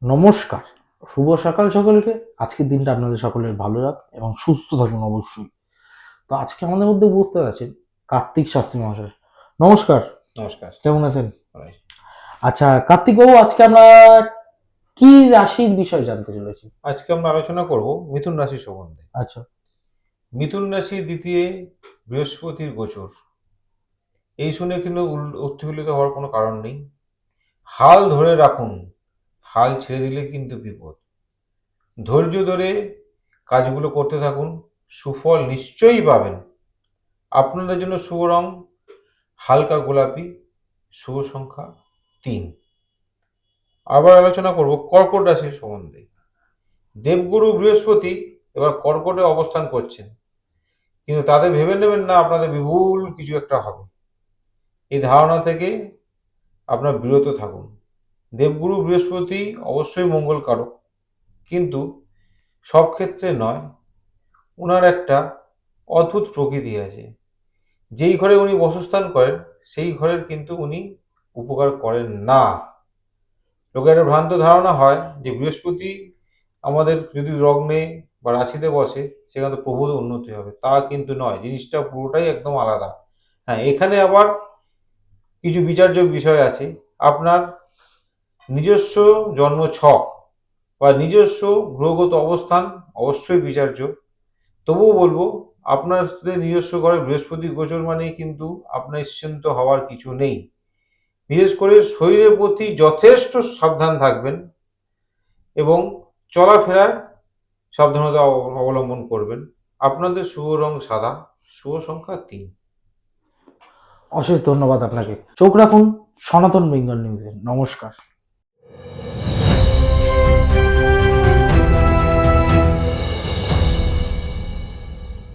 নমস্কার, শুভ সকাল সকলকে। আজকের দিনটা আপনাদের সকলের ভালো যাক এবং সুস্থ থাকুন অবশ্যই। তো আজকে আমাদের মধ্যে উপস্থিত আছেন কার্তিক শাস্ত্রী মহাশয়। নমস্কার। নমস্কার। কেমন আছেন? ভালোই। আচ্ছা কার্তিক বাবু, আজকে আমরা কি রাশির বিষয় জানতে চলেছি? আজকে আমরা আলোচনা করব মিথুন রাশি সম্বন্ধে। আচ্ছা। মিথুন রাশি দ্বিতীয় বৃহস্পতির গোচর। এই শুনে কিন্তু উৎফুল্লিত হওয়ার কোনো কারণ নেই। হাল ধরে রাখুন, হাল ছেড়ে দিলে কিন্তু বিপদ। ধৈর্য ধরে কাজগুলো করতে থাকুন, সুফল নিশ্চয়ই পাবেন। আপনাদের জন্য শুভ রং হালকা গোলাপি, শুভ সংখ্যা 3। আবার আলোচনা করব কর্কট রাশির সম্বন্ধে। দেবগুরু বৃহস্পতি এবার কর্কটে অবস্থান করছেন, কিন্তু তাদের ভেবে নেবেন না আপনাদের বিপুল কিছু একটা হবে। এই ধারণা থেকে আপনার বিরত থাকুন। দেবগুরু বৃহস্পতি অবশ্যই মঙ্গলকারক, কিন্তু সব ক্ষেত্রে নয়। ওনার একটা অদ্ভুত প্রকৃতি আছে। যেই ঘরে উনি বসস্থান করেন সেই ঘরের কিন্তু উনি উপকার করেন না। লোকের একটা ভ্রান্ত ধারণা হয় যে বৃহস্পতি আমাদের যদি লগ্নে বা রাশিতে বসে সেখানে প্রভূত উন্নতি হবে, তা কিন্তু নয়। জিনিসটা পুরোটাই একদম আলাদা। হ্যাঁ, এখানে আবার কিছু বিচার্য বিষয় আছে। আপনার নিজস্ব জন্ম ছক বা নিজস্ব গ্রহগত অবস্থান অবশ্যই বিচার্য। তবুও বলবো, আপনার নিজস্ব ঘরে বৃহস্পতি গোচর মানেই কিন্তু আপনার নিশ্চিন্ত হওয়ার কিছু নেই। বিশেষ করে শরীরের প্রতি যথেষ্ট সাবধান থাকবেন এবং চলাফেরায় সাবধানতা অবলম্বন করবেন। আপনাদের শুভ রং সাদা, শুভ সংখ্যা 3। অশেষ ধন্যবাদ আপনাকে। চোখ রাখুন সনাতন বেঙ্গল নিউজে। নমস্কার।